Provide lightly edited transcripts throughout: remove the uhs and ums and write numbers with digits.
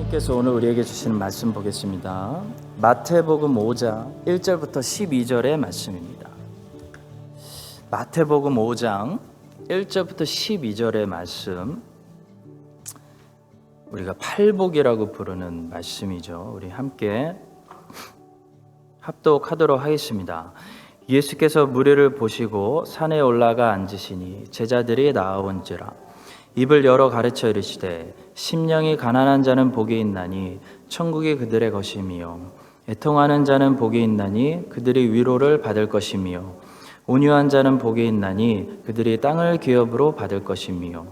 하나님께서 오늘 우리에게 주시는 말씀 보겠습니다. 마태복음 5장 1절부터 12절의 말씀입니다. 마태복음 5장 1절부터 12절의 말씀, 우리가 팔복이라고 부르는 말씀이죠. 우리 함께 합독하도록 하겠습니다. 예수께서 무리를 보시고 산에 올라가 앉으시니 제자들이 나아온지라 입을 열어 가르쳐 이르시되 심령이 가난한 자는 복이 있나니 천국이 그들의 것이며 애통하는 자는 복이 있나니 그들이 위로를 받을 것이며 온유한 자는 복이 있나니 그들이 땅을 기업으로 받을 것이며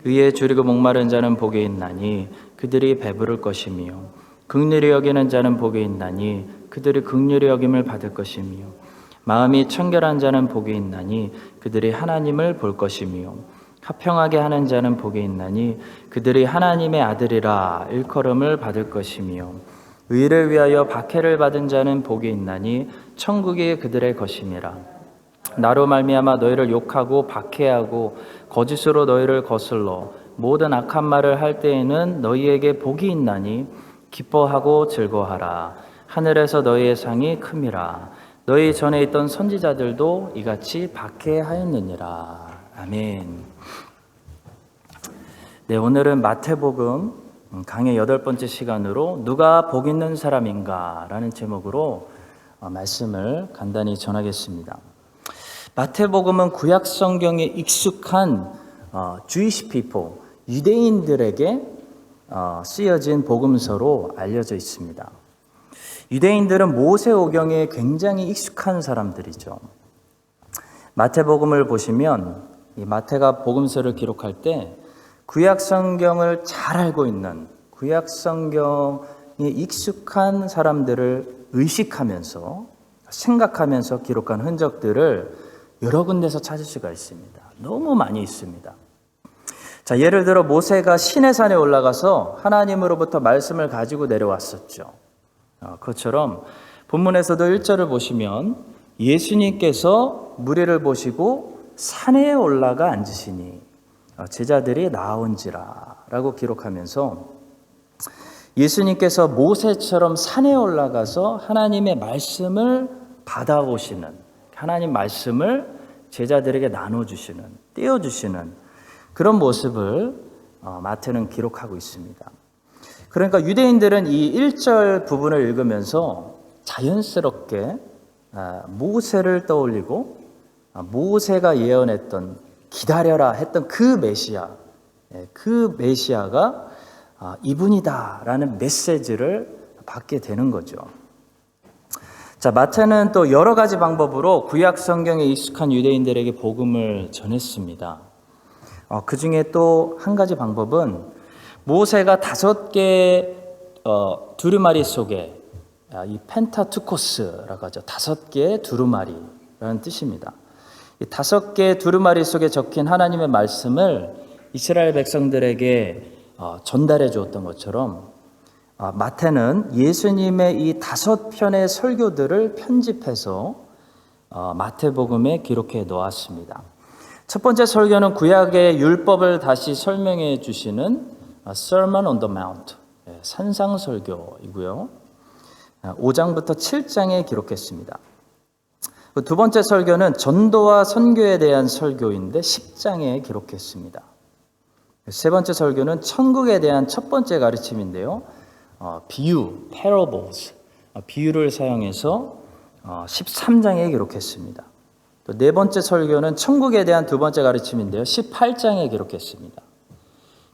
의에 줄이고 목마른 자는 복이 있나니 그들이 배부를 것이며 긍휼히 여기는 자는 복이 있나니 그들이 긍휼히 여김을 받을 것이며 마음이 청결한 자는 복이 있나니 그들이 하나님을 볼 것이며 화평하게 하는 자는 복이 있나니 그들이 하나님의 아들이라 일컬음을 받을 것이며 의를 위하여 박해를 받은 자는 복이 있나니 천국이 그들의 것임이라. 나로 말미암아 너희를 욕하고 박해하고 거짓으로 너희를 거슬러 모든 악한 말을 할 때에는 너희에게 복이 있나니 기뻐하고 즐거워하라. 하늘에서 너희의 상이 큼이라. 너희 전에 있던 선지자들도 이같이 박해하였느니라. 아멘. 네, 오늘은 마태복음 강의 8번째 시간으로 누가 복 있는 사람인가 라는 제목으로 말씀을 간단히 전하겠습니다. 마태복음은 구약 성경에 익숙한 Jewish people, 유대인들에게 쓰여진 복음서로 알려져 있습니다. 유대인들은 모세오경에 굉장히 익숙한 사람들이죠. 마태복음을 보시면 이 마태가 복음서를 기록할 때 구약 성경을 잘 알고 있는, 구약 성경에 익숙한 사람들을 의식하면서 생각하면서 기록한 흔적들을 여러 군데서 찾을 수가 있습니다. 너무 많이 있습니다. 자, 예를 들어 모세가 시내산에 올라가서 하나님으로부터 말씀을 가지고 내려왔었죠. 그것처럼 본문에서도 1절을 보시면 예수님께서 무리를 보시고 산에 올라가 앉으시니 제자들이 나아온지라 라고 기록하면서 예수님께서 모세처럼 산에 올라가서 하나님의 말씀을 받아오시는, 하나님 말씀을 제자들에게 나눠주시는, 떼어주시는 그런 모습을 마태는 기록하고 있습니다. 그러니까 유대인들은 이 1절 부분을 읽으면서 자연스럽게 모세를 떠올리고 모세가 예언했던 기다려라 했던 그 메시아가 이분이다라는 메시지를 받게 되는 거죠. 자, 마태는 또 여러 가지 방법으로 구약 성경에 익숙한 유대인들에게 복음을 전했습니다. 그 중에 또 한 가지 방법은 모세가 5개 두루마리 속에 이 펜타투코스라고 하죠. 5개의 두루마리라는 뜻입니다. 이 5개의 두루마리 속에 적힌 하나님의 말씀을 이스라엘 백성들에게 전달해 주었던 것처럼 마태는 예수님의 이 5편의 설교들을 편집해서 마태복음에 기록해 놓았습니다. 첫 번째 설교는 구약의 율법을 다시 설명해 주시는 Sermon on the Mount, 산상설교이고요. 5장부터 7장에 기록했습니다. 두 번째 설교는 전도와 선교에 대한 설교인데 10장에 기록했습니다. 세 번째 설교는 천국에 대한 첫 번째 가르침인데요. 비유, parables, 비유를 사용해서 13장에 기록했습니다. 또 네 번째 설교는 천국에 대한 두 번째 가르침인데요. 18장에 기록했습니다.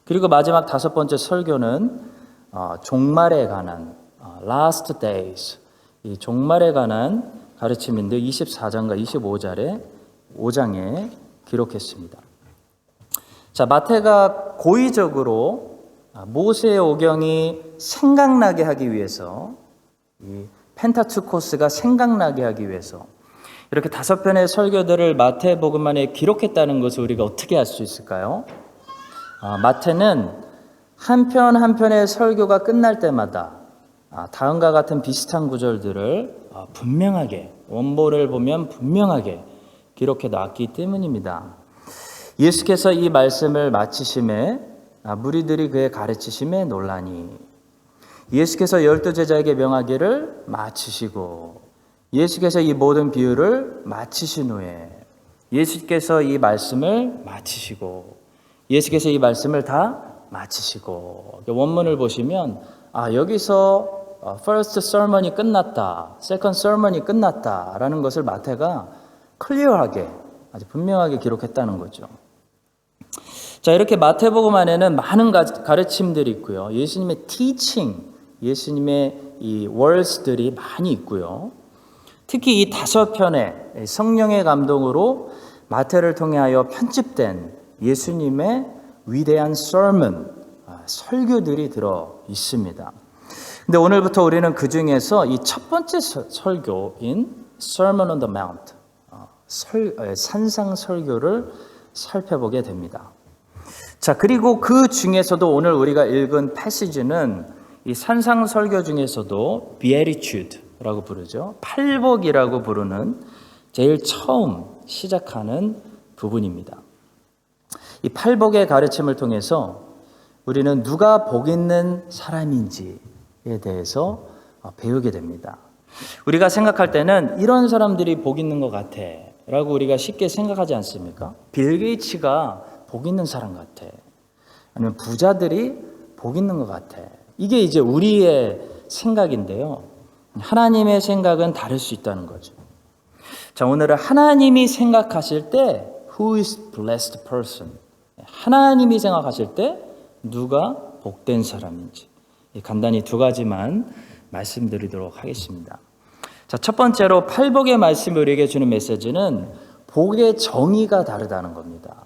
그리고 마지막 5번째 설교는 종말에 관한 last days, 이 종말에 관한 가르침인데 24장과 25장에 기록했습니다. 자, 마태가 고의적으로 모세의 오경이 생각나게 하기 위해서, 이 펜타투코스가 생각나게 하기 위해서 이렇게 5편의 설교들을 마태복음 안에 기록했다는 것을 우리가 어떻게 알 수 있을까요? 마태는 한 편 한 편의 설교가 끝날 때마다 다음과 같은 비슷한 구절들을 분명하게, 원본을 보면 분명하게 기록해 놨기 때문입니다. 예수께서 이 말씀을 마치심에 무리들이 그의 가르치심에 놀라니 예수께서 12제자에게 명하기를 마치시고 예수께서 이 모든 비유를 마치신 후에 예수께서 이 말씀을 마치시고 예수께서 이 말씀을 다 마치시고 원문을 보시면 여기서 first sermon이 끝났다, second sermon이 끝났다라는 것을 마태가 클리어하게 아주 분명하게 기록했다는 거죠. 자, 이렇게 마태복음 안에는 많은 가르침들이 있고요. 예수님의 teaching, 예수님의 이 words들이 많이 있고요. 특히 이 5편의 성령의 감동으로 마태를 통하여 편집된 예수님의 위대한 sermon, 설교들이 들어 있습니다. 근데 오늘부터 우리는 그 중에서 이 첫 번째 설교인 Sermon on the Mount, 산상 설교를 살펴보게 됩니다. 자, 그리고 그 중에서도 오늘 우리가 읽은 패시지는 이 산상 설교 중에서도 Beatitude라고 부르죠. 팔복이라고 부르는 제일 처음 시작하는 부분입니다. 이 팔복의 가르침을 통해서 우리는 누가 복 있는 사람인지에 대해서 배우게 됩니다. 우리가 생각할 때는 이런 사람들이 복 있는 것 같아 라고 우리가 쉽게 생각하지 않습니까? 빌 게이츠가 복 있는 사람 같아. 아니면 부자들이 복 있는 것 같아. 이게 이제 우리의 생각인데요. 하나님의 생각은 다를 수 있다는 거죠. 자, 오늘은 하나님이 생각하실 때 Who is blessed person? 하나님이 생각하실 때 누가 복된 사람인지 간단히 2가지만 말씀드리도록 하겠습니다. 자, 첫 번째로 팔복의 말씀이 우리에게 주는 메시지는 복의 정의가 다르다는 겁니다.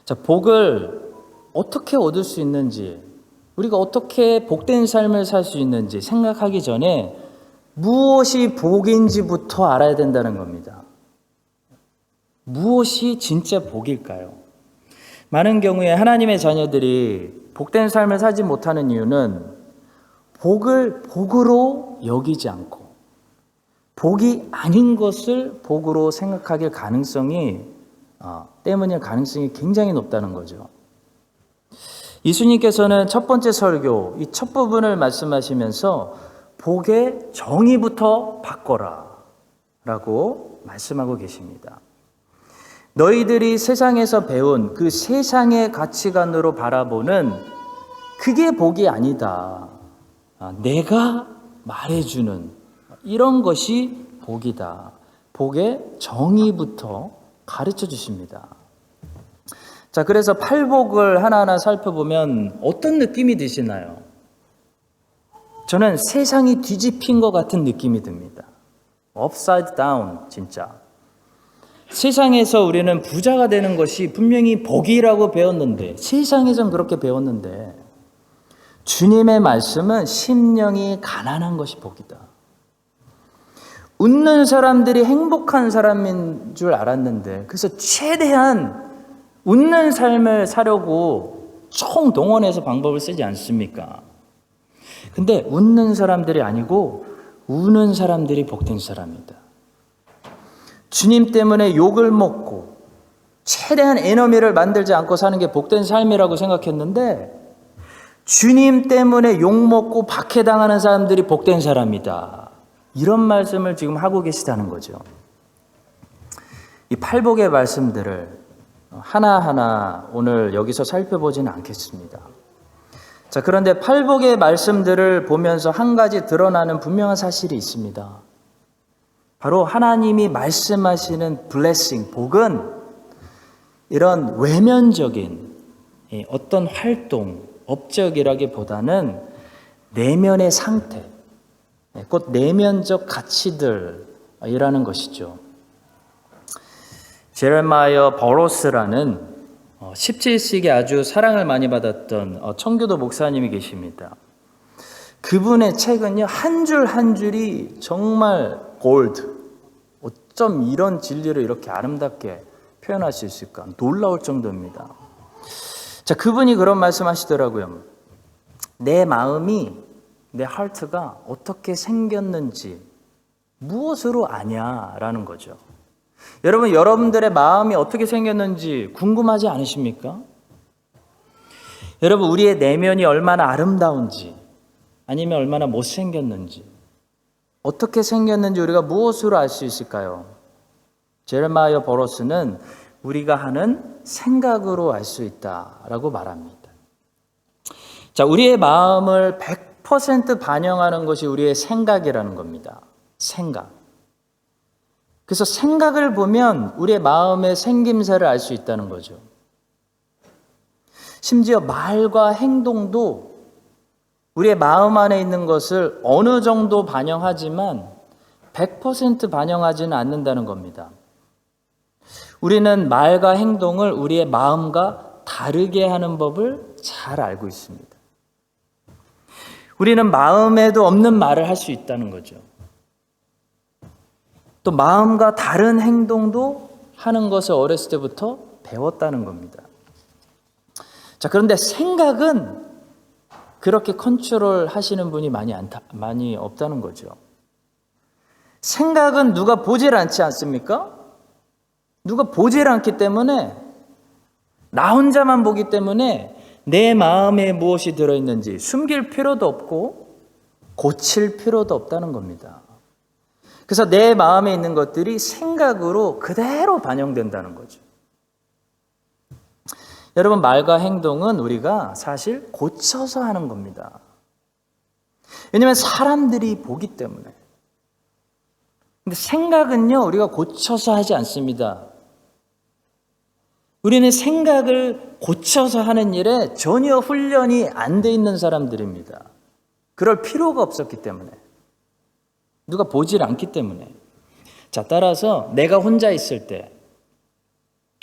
자, 복을 어떻게 얻을 수 있는지, 우리가 어떻게 복된 삶을 살 수 있는지 생각하기 전에 무엇이 복인지부터 알아야 된다는 겁니다. 무엇이 진짜 복일까요? 많은 경우에 하나님의 자녀들이 복된 삶을 살지 못하는 이유는 복을 복으로 여기지 않고 복이 아닌 것을 복으로 생각하길 때문일 가능성이 굉장히 높다는 거죠. 예수님께서는 첫 번째 설교, 이 첫 부분을 말씀하시면서 복의 정의부터 바꿔라 라고 말씀하고 계십니다. 너희들이 세상에서 배운 그 세상의 가치관으로 바라보는 그게 복이 아니다. 내가 말해주는 이런 것이 복이다. 복의 정의부터 가르쳐 주십니다. 자, 그래서 팔복을 하나하나 살펴보면 어떤 느낌이 드시나요? 저는 세상이 뒤집힌 것 같은 느낌이 듭니다. upside down, 진짜. 세상에서 우리는 부자가 되는 것이 분명히 복이라고 배웠는데, 세상에선 그렇게 배웠는데, 주님의 말씀은 심령이 가난한 것이 복이다. 웃는 사람들이 행복한 사람인 줄 알았는데, 그래서 최대한 웃는 삶을 사려고 총동원해서 방법을 쓰지 않습니까? 근데 웃는 사람들이 아니고 우는 사람들이 복된 사람이다. 주님 때문에 욕을 먹고 최대한 에너미를 만들지 않고 사는 게 복된 삶이라고 생각했는데 주님 때문에 욕먹고 박해당하는 사람들이 복된 사람이다. 이런 말씀을 지금 하고 계시다는 거죠. 이 팔복의 말씀들을 하나하나 오늘 여기서 살펴보지는 않겠습니다. 자, 그런데 팔복의 말씀들을 보면서 한 가지 드러나는 분명한 사실이 있습니다. 바로 하나님이 말씀하시는 블레싱, 복은 이런 외면적인 어떤 활동, 업적이라기보다는 내면의 상태, 곧 내면적 가치들이라는 것이죠. 제레마이어 버로스라는 17세기 아주 사랑을 많이 받았던 청교도 목사님이 계십니다. 그분의 책은요, 한 줄 한 줄이 정말 골드. 어쩜 이런 진리를 이렇게 아름답게 표현할 수 있을까? 놀라울 정도입니다. 자, 그분이 그런 말씀하시더라고요. 내 마음이, 내 하트가 어떻게 생겼는지 무엇으로 아냐라는 거죠. 여러분, 여러분들의 마음이 어떻게 생겼는지 궁금하지 않으십니까? 여러분, 우리의 내면이 얼마나 아름다운지 아니면 얼마나 못생겼는지, 어떻게 생겼는지 우리가 무엇으로 알 수 있을까요? 제레마이어 버러스는 우리가 하는 생각으로 알 수 있다라고 말합니다. 자, 우리의 마음을 100% 반영하는 것이 우리의 생각이라는 겁니다. 생각. 그래서 생각을 보면 우리의 마음의 생김새를 알 수 있다는 거죠. 심지어 말과 행동도 우리의 마음 안에 있는 것을 어느 정도 반영하지만 100% 반영하지는 않는다는 겁니다. 우리는 말과 행동을 우리의 마음과 다르게 하는 법을 잘 알고 있습니다. 우리는 마음에도 없는 말을 할 수 있다는 거죠. 또 마음과 다른 행동도 하는 것을 어렸을 때부터 배웠다는 겁니다. 자, 그런데 생각은 그렇게 컨트롤 하시는 분이 많이 없다는 거죠. 생각은 누가 보질 않지 않습니까? 누가 보질 않기 때문에, 나 혼자만 보기 때문에 내 마음에 무엇이 들어있는지 숨길 필요도 없고 고칠 필요도 없다는 겁니다. 그래서 내 마음에 있는 것들이 생각으로 그대로 반영된다는 거죠. 여러분, 말과 행동은 우리가 사실 고쳐서 하는 겁니다. 왜냐하면 사람들이 보기 때문에. 근데 생각은요, 우리가 고쳐서 하지 않습니다. 우리는 생각을 고쳐서 하는 일에 전혀 훈련이 안 돼 있는 사람들입니다. 그럴 필요가 없었기 때문에. 누가 보질 않기 때문에. 자, 따라서 내가 혼자 있을 때,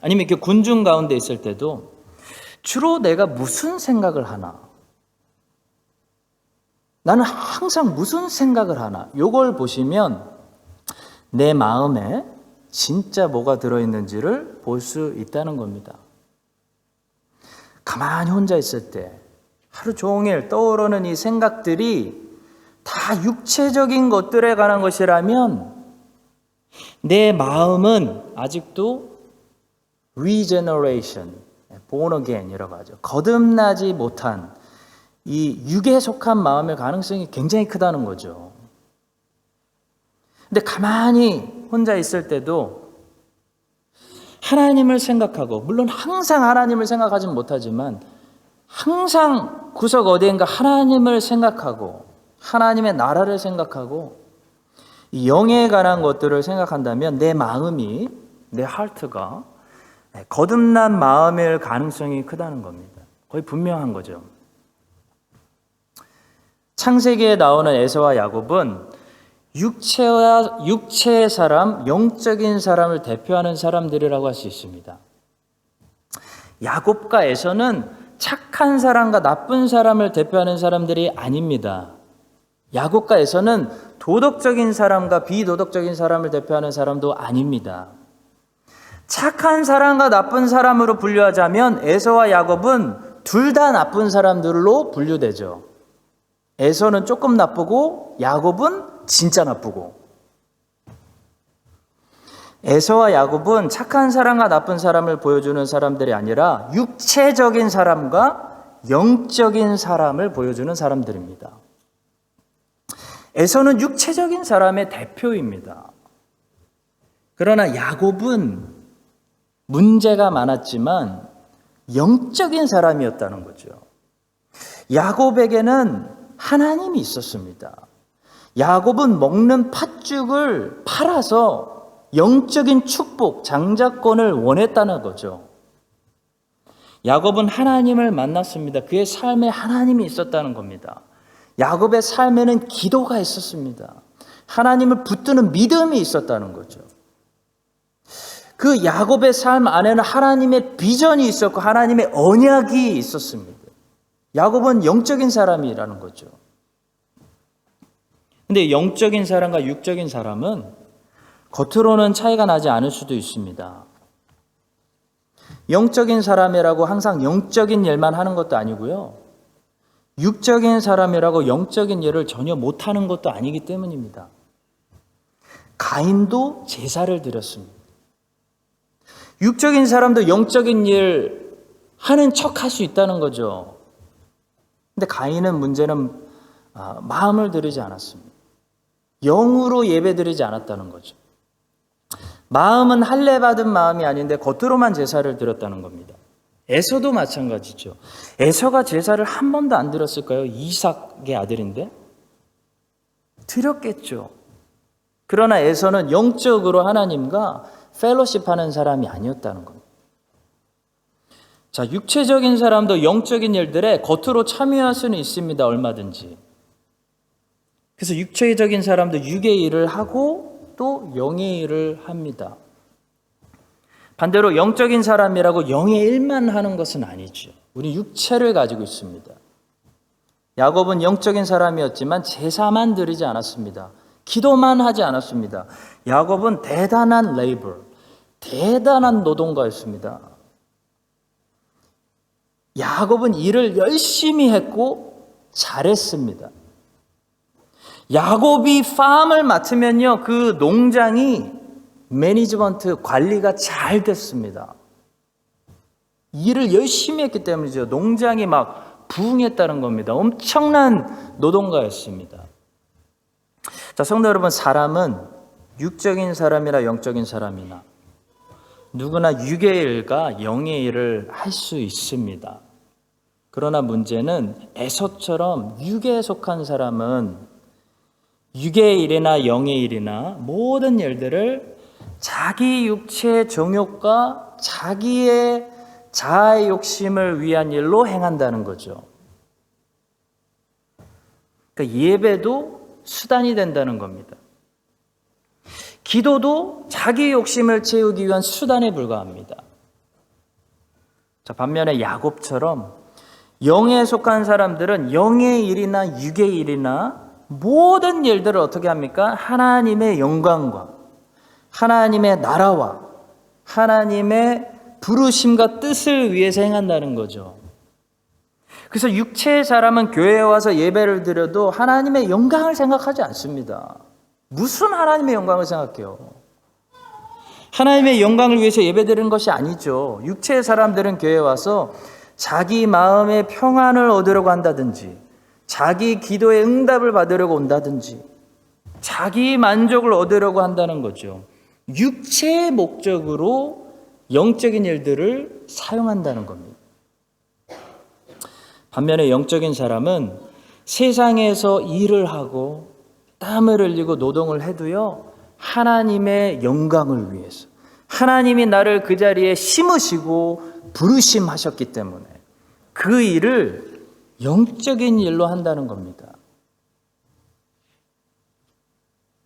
아니면 이렇게 군중 가운데 있을 때도 주로 내가 무슨 생각을 하나? 나는 항상 무슨 생각을 하나? 요걸 보시면 내 마음에 진짜 뭐가 들어있는지를 볼 수 있다는 겁니다. 가만히 혼자 있을 때 하루 종일 떠오르는 이 생각들이 다 육체적인 것들에 관한 것이라면 내 마음은 아직도 regeneration, born again이라고 하죠. 거듭나지 못한 이 육에 속한 마음의 가능성이 굉장히 크다는 거죠. 근데 가만히 혼자 있을 때도 하나님을 생각하고, 물론 항상 하나님을 생각하지는 못하지만 항상 구석 어디인가 하나님을 생각하고 하나님의 나라를 생각하고 영에 관한 것들을 생각한다면 내 마음이, 내 하트가 거듭난 마음일 가능성이 크다는 겁니다. 거의 분명한 거죠. 창세기에 나오는 에서와 야곱은 육체의 사람, 영적인 사람을 대표하는 사람들이라고 할 수 있습니다. 야곱과 에서는 착한 사람과 나쁜 사람을 대표하는 사람들이 아닙니다. 야곱과 에서는 도덕적인 사람과 비도덕적인 사람을 대표하는 사람도 아닙니다. 착한 사람과 나쁜 사람으로 분류하자면 에서와 야곱은 둘 다 나쁜 사람들로 분류되죠. 에서는 조금 나쁘고 야곱은 진짜 나쁘고. 에서와 야곱은 착한 사람과 나쁜 사람을 보여주는 사람들이 아니라 육체적인 사람과 영적인 사람을 보여주는 사람들입니다. 에서는 육체적인 사람의 대표입니다. 그러나 야곱은 문제가 많았지만 영적인 사람이었다는 거죠. 야곱에게는 하나님이 있었습니다. 야곱은 먹는 팥죽을 팔아서 영적인 축복, 장자권을 원했다는 거죠. 야곱은 하나님을 만났습니다. 그의 삶에 하나님이 있었다는 겁니다. 야곱의 삶에는 기도가 있었습니다. 하나님을 붙드는 믿음이 있었다는 거죠. 그 야곱의 삶 안에는 하나님의 비전이 있었고 하나님의 언약이 있었습니다. 야곱은 영적인 사람이라는 거죠. 근데 영적인 사람과 육적인 사람은 겉으로는 차이가 나지 않을 수도 있습니다. 영적인 사람이라고 항상 영적인 일만 하는 것도 아니고요. 육적인 사람이라고 영적인 일을 전혀 못하는 것도 아니기 때문입니다. 가인도 제사를 드렸습니다. 육적인 사람도 영적인 일 하는 척 할 수 있다는 거죠. 근데 가인은 문제는 마음을 들이지 않았습니다. 영으로 예배드리지 않았다는 거죠. 마음은 할례받은 마음이 아닌데 겉으로만 제사를 드렸다는 겁니다. 에서도 마찬가지죠. 에서가 제사를 한 번도 안 드렸을까요? 이삭의 아들인데? 드렸겠죠. 그러나 에서는 영적으로 하나님과 펠로십하는 사람이 아니었다는 겁니다. 자, 육체적인 사람도 영적인 일들에 겉으로 참여할 수는 있습니다. 얼마든지. 그래서 육체적인 사람도 육의 일을 하고 또 영의 일을 합니다. 반대로 영적인 사람이라고 영의 일만 하는 것은 아니죠. 우리 육체를 가지고 있습니다. 야곱은 영적인 사람이었지만 제사만 드리지 않았습니다. 기도만 하지 않았습니다. 야곱은 대단한 레이버, 대단한 노동가였습니다. 야곱은 일을 열심히 했고 잘했습니다. 야곱이 팜을 맡으면요, 그 농장이 매니지먼트 관리가 잘 됐습니다. 일을 열심히 했기 때문이죠. 농장이 막 부흥했다는 겁니다. 엄청난 노동가였습니다. 자, 성도 여러분, 사람은 육적인 사람이나 영적인 사람이나 누구나 육의 일과 영의 일을 할 수 있습니다. 그러나 문제는 에서처럼 육에 속한 사람은 육의 일이나 영의 일이나 모든 일들을 자기 육체의 정욕과 자기의 자아의 욕심을 위한 일로 행한다는 거죠. 그러니까 예배도 수단이 된다는 겁니다. 기도도 자기 욕심을 채우기 위한 수단에 불과합니다. 자, 반면에 야곱처럼 영에 속한 사람들은 영의 일이나 육의 일이나 모든 일들을 어떻게 합니까? 하나님의 영광과 하나님의 나라와 하나님의 부르심과 뜻을 위해서 행한다는 거죠. 그래서 육체의 사람은 교회에 와서 예배를 드려도 하나님의 영광을 생각하지 않습니다. 무슨 하나님의 영광을 생각해요? 하나님의 영광을 위해서 예배드리는 것이 아니죠. 육체의 사람들은 교회에 와서 자기 마음의 평안을 얻으려고 한다든지 자기 기도의 응답을 받으려고 온다든지 자기 만족을 얻으려고 한다는 거죠. 육체의 목적으로 영적인 일들을 사용한다는 겁니다. 반면에 영적인 사람은 세상에서 일을 하고 땀을 흘리고 노동을 해도요, 하나님의 영광을 위해서 하나님이 나를 그 자리에 심으시고 부르심하셨기 때문에 그 일을 영적인 일로 한다는 겁니다.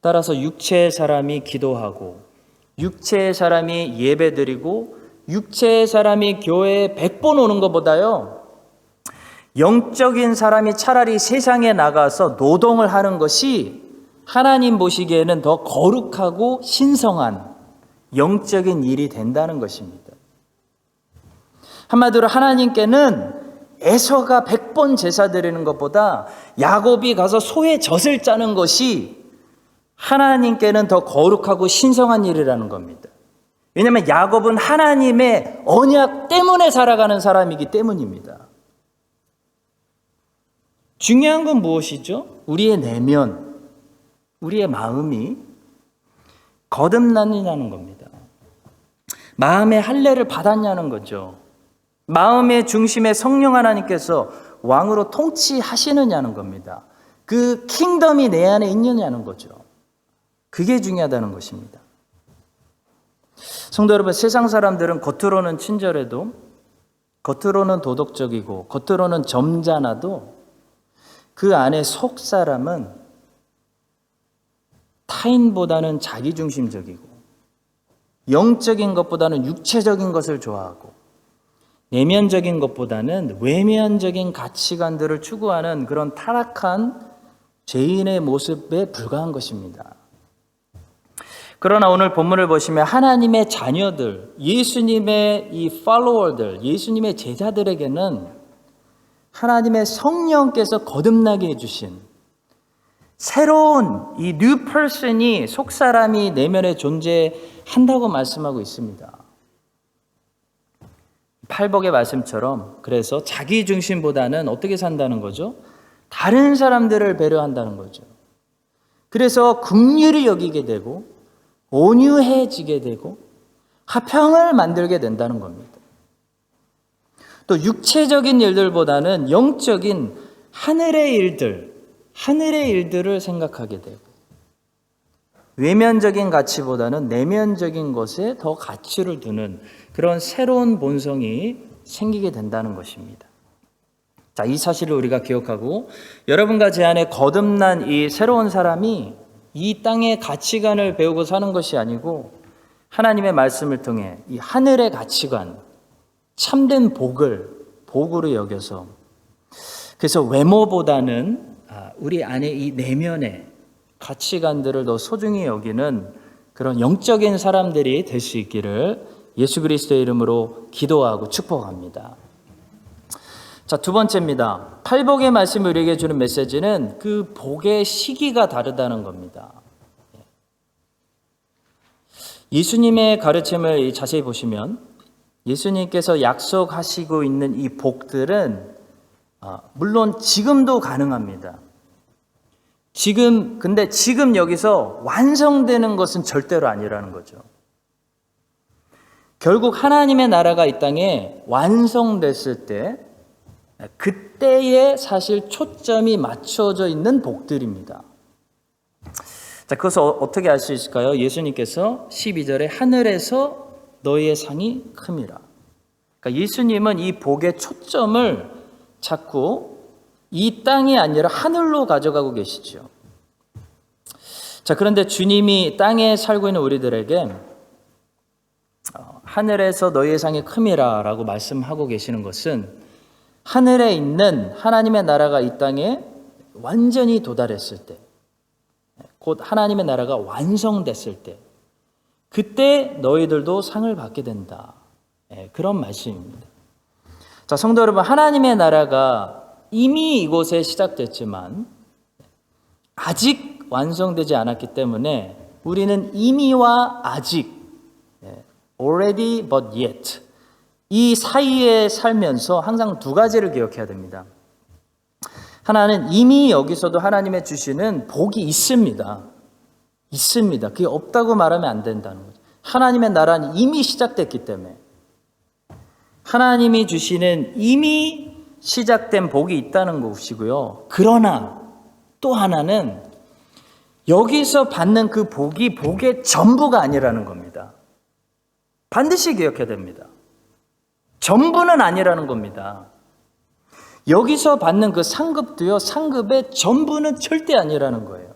따라서 육체의 사람이 기도하고 육체의 사람이 예배드리고 육체의 사람이 교회에 100번 오는 것보다요, 영적인 사람이 차라리 세상에 나가서 노동을 하는 것이 하나님 보시기에는 더 거룩하고 신성한 영적인 일이 된다는 것입니다. 한마디로 하나님께는 에서가 100번 제사 드리는 것보다 야곱이 가서 소의 젖을 짜는 것이 하나님께는 더 거룩하고 신성한 일이라는 겁니다. 왜냐하면 야곱은 하나님의 언약 때문에 살아가는 사람이기 때문입니다. 중요한 건 무엇이죠? 우리의 내면, 우리의 마음이 거듭났느냐는 겁니다. 마음의 할례를 받았냐는 거죠. 마음의 중심에 성령 하나님께서 왕으로 통치하시느냐는 겁니다. 그 킹덤이 내 안에 있느냐는 거죠. 그게 중요하다는 것입니다. 성도 여러분, 세상 사람들은 겉으로는 친절해도, 겉으로는 도덕적이고, 겉으로는 점잖아도 그 안에 속 사람은 타인보다는 자기중심적이고 영적인 것보다는 육체적인 것을 좋아하고 내면적인 것보다는 외면적인 가치관들을 추구하는 그런 타락한 죄인의 모습에 불과한 것입니다. 그러나 오늘 본문을 보시면 하나님의 자녀들, 예수님의 이 팔로워들, 예수님의 제자들에게는 하나님의 성령께서 거듭나게 해주신 새로운 이 new person이 속사람이 내면에 존재한다고 말씀하고 있습니다. 팔복의 말씀처럼 그래서 자기 중심보다는 어떻게 산다는 거죠? 다른 사람들을 배려한다는 거죠. 그래서 긍휼히 여기게 되고 온유해지게 되고 화평을 만들게 된다는 겁니다. 또 육체적인 일들보다는 영적인 하늘의 일들을 생각하게 되고 외면적인 가치보다는 내면적인 것에 더 가치를 두는 그런 새로운 본성이 생기게 된다는 것입니다. 자, 이 사실을 우리가 기억하고 여러분과 제 안에 거듭난 이 새로운 사람이 이 땅의 가치관을 배우고 사는 것이 아니고 하나님의 말씀을 통해 이 하늘의 가치관, 참된 복으로 여겨서 그래서 외모보다는 우리 안에 이 내면의 가치관들을 더 소중히 여기는 그런 영적인 사람들이 될 수 있기를 예수 그리스도의 이름으로 기도하고 축복합니다. 자, 두 번째입니다. 팔복의 말씀이 우리에게 주는 메시지는 그 복의 시기가 다르다는 겁니다. 예수님의 가르침을 자세히 보시면 예수님께서 약속하시고 있는 이 복들은 물론 지금도 가능합니다. 근데 지금 여기서 완성되는 것은 절대로 아니라는 거죠. 결국 하나님의 나라가 이 땅에 완성됐을 때 그때에 사실 초점이 맞춰져 있는 복들입니다. 자, 그것을 어떻게 알 수 있을까요? 예수님께서 12절에 하늘에서 너희의 상이 큼이라. 그러니까 예수님은 이 복의 초점을 자꾸 이 땅이 아니라 하늘로 가져가고 계시죠. 자, 그런데 주님이 땅에 살고 있는 우리들에게 하늘에서 너희의 상이 큼이라 라고 말씀하고 계시는 것은 하늘에 있는 하나님의 나라가 이 땅에 완전히 도달했을 때, 곧 하나님의 나라가 완성됐을 때, 그때 너희들도 상을 받게 된다. 그런 말씀입니다. 자, 성도 여러분, 하나님의 나라가 이미 이곳에 시작됐지만 아직 완성되지 않았기 때문에 우리는 이미와 아직, already but yet, 이 사이에 살면서 항상 두 가지를 기억해야 됩니다. 하나는 이미 여기서도 하나님의 주시는 복이 있습니다. 있습니다. 그게 없다고 말하면 안 된다는 거죠. 하나님의 나라는 이미 시작됐기 때문에 하나님이 주시는 이미 시작된 복이 있다는 것이고요. 그러나 또 하나는 여기서 받는 그 복이 복의 전부가 아니라는 겁니다. 반드시 기억해야 됩니다. 전부는 아니라는 겁니다. 여기서 받는 그 상급도요, 상급의 전부는 절대 아니라는 거예요.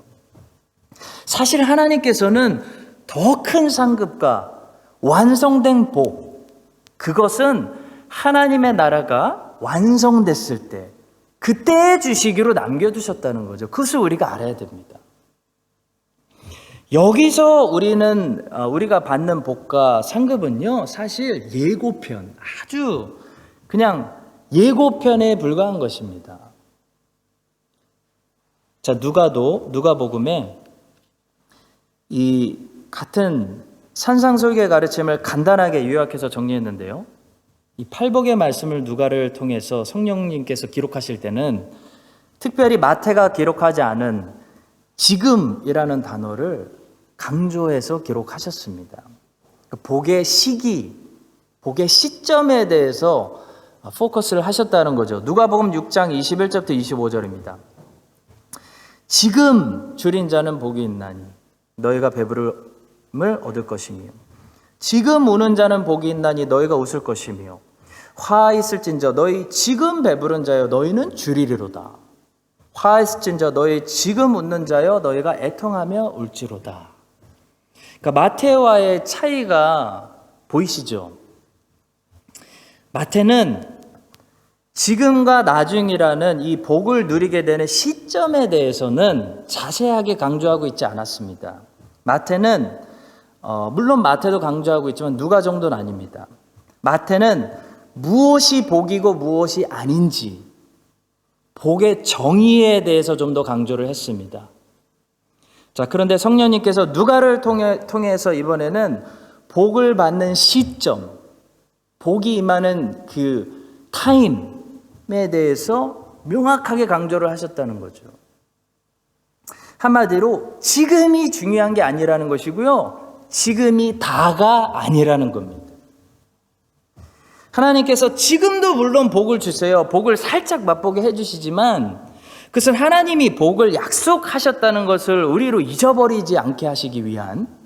사실 하나님께서는 더 큰 상급과 완성된 복, 그것은 하나님의 나라가 완성됐을 때, 그때 주시기로 남겨두셨다는 거죠. 그것을 우리가 알아야 됩니다. 여기서 우리가 받는 복과 상급은요, 사실 예고편, 아주 그냥 예고편에 불과한 것입니다. 자, 누가복음에 이 같은 산상설교의 가르침을 간단하게 요약해서 정리했는데요. 이 팔복의 말씀을 누가를 통해서 성령님께서 기록하실 때는 특별히 마태가 기록하지 않은 지금이라는 단어를 강조해서 기록하셨습니다. 복의 시기, 복의 시점에 대해서 포커스를 하셨다는 거죠. 누가복음 6장 21절부터 25절입니다. 지금 줄인 자는 복이 있나니 너희가 배부름을 얻을 것이며 지금 우는 자는 복이 있나니 너희가 웃을 것이며 화 있을진저 너희 지금 배부른 자여 너희는 줄이리로다. 화 있을진저 너희 지금 웃는 자여 너희가 애통하며 울지로다. 그러니까 마태와의 차이가 보이시죠? 마태는 지금과 나중이라는 이 복을 누리게 되는 시점에 대해서는 자세하게 강조하고 있지 않았습니다. 마태는 물론 마태도 강조하고 있지만 누가 정도는 아닙니다. 마태는 무엇이 복이고 무엇이 아닌지 복의 정의에 대해서 좀 더 강조를 했습니다. 자, 그런데 성령님께서 누가를 통해서 이번에는 복을 받는 시점, 복이 임하는 그 타임에 대해서 명확하게 강조를 하셨다는 거죠. 한마디로 지금이 중요한 게 아니라는 것이고요. 지금이 다가 아니라는 겁니다. 하나님께서 지금도 물론 복을 주세요. 복을 살짝 맛보게 해주시지만 그것은 하나님이 복을 약속하셨다는 것을 우리로 잊어버리지 않게 하시기 위한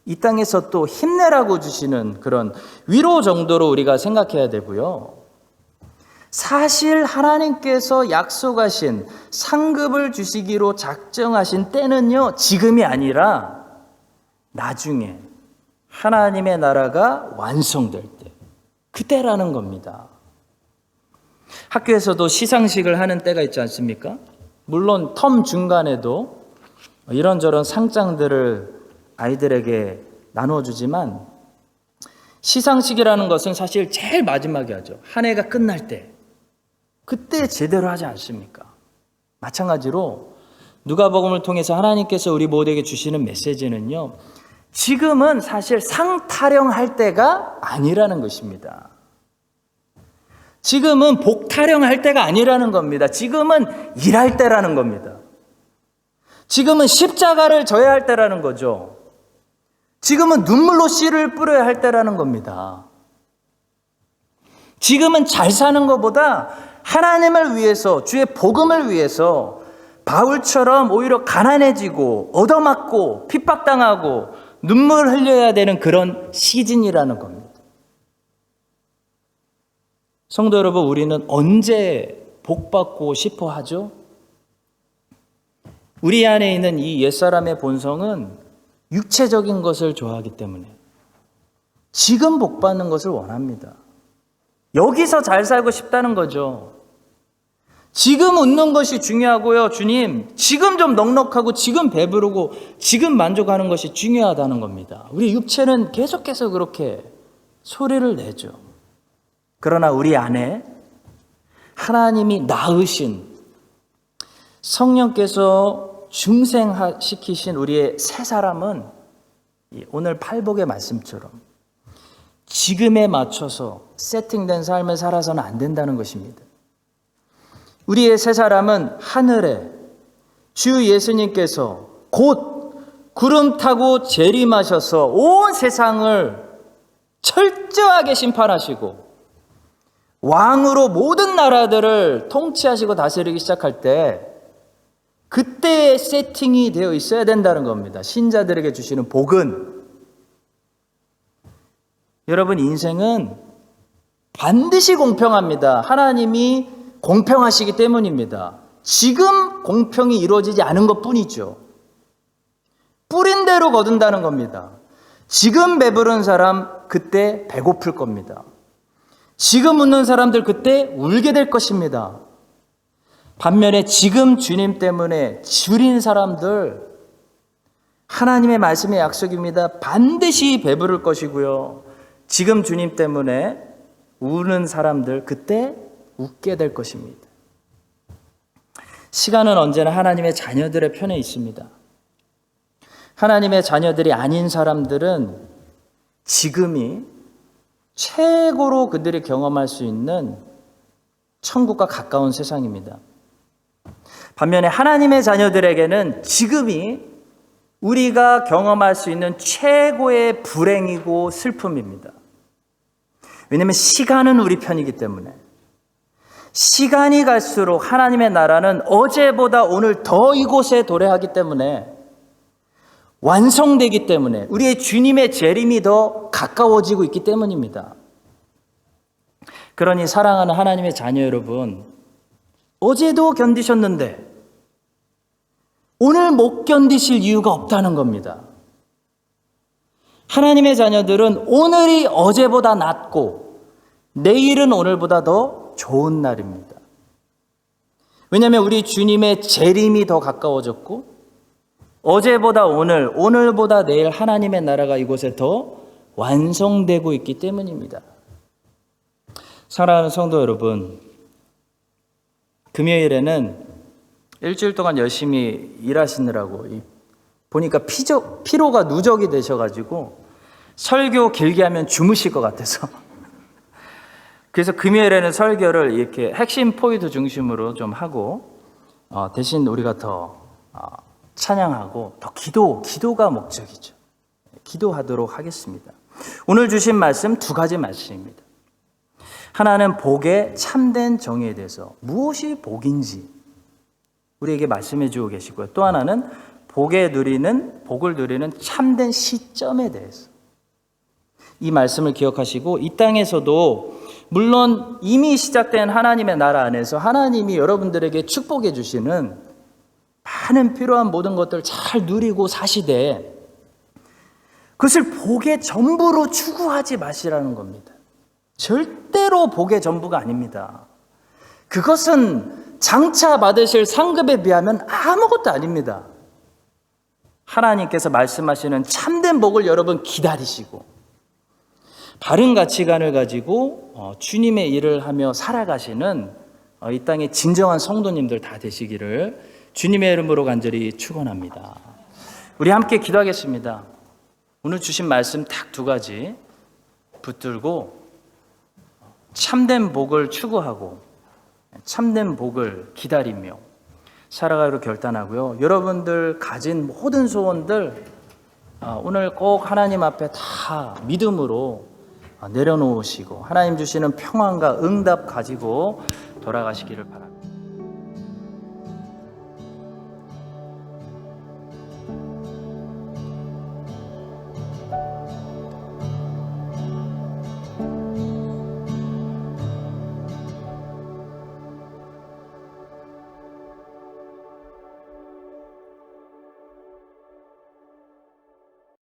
이 땅에서 또 힘내라고 주시는 그런 위로 정도로 우리가 생각해야 되고요. 사실 하나님께서 약속하신 상급을 주시기로 작정하신 때는요, 지금이 아니라 나중에 하나님의 나라가 완성될 때, 그때라는 겁니다. 학교에서도 시상식을 하는 때가 있지 않습니까? 물론 텀 중간에도 이런저런 상장들을 아이들에게 나눠주지만 시상식이라는 것은 사실 제일 마지막에 하죠. 한 해가 끝날 때. 그때 제대로 하지 않습니까? 마찬가지로 누가복음을 통해서 하나님께서 우리 모두에게 주시는 메시지는요, 지금은 사실 상 타령할 때가 아니라는 것입니다. 지금은 복 타령할 때가 아니라는 겁니다. 지금은 일할 때라는 겁니다. 지금은 십자가를 져야 할 때라는 거죠. 지금은 눈물로 씨를 뿌려야 할 때라는 겁니다. 지금은 잘 사는 것보다 하나님을 위해서, 주의 복음을 위해서 바울처럼 오히려 가난해지고 얻어맞고 핍박당하고 눈물 흘려야 되는 그런 시즌이라는 겁니다. 성도 여러분, 우리는 언제 복받고 싶어 하죠? 우리 안에 있는 이 옛사람의 본성은 육체적인 것을 좋아하기 때문에 지금 복받는 것을 원합니다. 여기서 잘 살고 싶다는 거죠. 지금 웃는 것이 중요하고요. 주님, 지금 좀 넉넉하고 지금 배부르고 지금 만족하는 것이 중요하다는 겁니다. 우리 육체는 계속해서 그렇게 소리를 내죠. 그러나 우리 안에 하나님이 낳으신 성령께서 중생시키신 우리의 새 사람은 오늘 팔복의 말씀처럼 지금에 맞춰서 세팅된 삶을 살아서는 안 된다는 것입니다. 우리의 새 사람은 하늘에 주 예수님께서 곧 구름 타고 재림하셔서 온 세상을 철저하게 심판하시고 왕으로 모든 나라들을 통치하시고 다스리기 시작할 때 그때 세팅이 되어 있어야 된다는 겁니다. 신자들에게 주시는 복은. 여러분, 인생은 반드시 공평합니다. 하나님이 공평하시기 때문입니다. 지금 공평이 이루어지지 않은 것뿐이죠. 뿌린 대로 거둔다는 겁니다. 지금 배부른 사람 그때 배고플 겁니다. 지금 웃는 사람들 그때 울게 될 것입니다. 반면에 지금 주님 때문에 줄인 사람들, 하나님의 말씀의 약속입니다. 반드시 배부를 것이고요. 지금 주님 때문에 우는 사람들 그때 웃게 될 것입니다. 시간은 언제나 하나님의 자녀들의 편에 있습니다. 하나님의 자녀들이 아닌 사람들은 지금이 최고로 그들이 경험할 수 있는 천국과 가까운 세상입니다. 반면에 하나님의 자녀들에게는 지금이 우리가 경험할 수 있는 최고의 불행이고 슬픔입니다. 왜냐하면 시간은 우리 편이기 때문에 시간이 갈수록 하나님의 나라는 어제보다 오늘 더 이곳에 도래하기 때문에 완성되기 때문에 우리의 주님의 재림이 더 가까워지고 있기 때문입니다. 그러니 사랑하는 하나님의 자녀 여러분, 어제도 견디셨는데 오늘 못 견디실 이유가 없다는 겁니다. 하나님의 자녀들은 오늘이 어제보다 낫고 내일은 오늘보다 더 좋은 날입니다. 왜냐하면 우리 주님의 재림이 더 가까워졌고 어제보다 오늘, 오늘보다 내일 하나님의 나라가 이곳에 더 완성되고 있기 때문입니다. 사랑하는 성도 여러분, 금요일에는 일주일 동안 열심히 일하시느라고 보니까 피로가 누적이 되셔가지고 설교 길게 하면 주무실 것 같아서 그래서 금요일에는 설교를 이렇게 핵심 포인트 중심으로 좀 하고 대신 우리가 더 찬양하고 더 기도가 목적이죠. 기도하도록 하겠습니다. 오늘 주신 말씀 두 가지 말씀입니다. 하나는 복의 참된 정의에 대해서 무엇이 복인지 우리에게 말씀해 주고 계시고요. 또 하나는 복을 누리는 참된 시점에 대해서 이 말씀을 기억하시고 이 땅에서도 물론 이미 시작된 하나님의 나라 안에서 하나님이 여러분들에게 축복해 주시는 많은 필요한 모든 것들을 잘 누리고 사시되 그것을 복의 전부로 추구하지 마시라는 겁니다. 절대로 복의 전부가 아닙니다. 그것은 장차 받으실 상급에 비하면 아무것도 아닙니다. 하나님께서 말씀하시는 참된 복을 여러분 기다리시고 바른 가치관을 가지고 주님의 일을 하며 살아가시는 이 땅의 진정한 성도님들 다 되시기를 주님의 이름으로 간절히 축원합니다. 우리 함께 기도하겠습니다. 오늘 주신 말씀 딱 두 가지 붙들고 참된 복을 추구하고 참된 복을 기다리며 살아가기로 결단하고요. 여러분들 가진 모든 소원들 오늘 꼭 하나님 앞에 다 믿음으로 내려놓으시고 하나님 주시는 평안과 응답 가지고 돌아가시기를 바랍니다.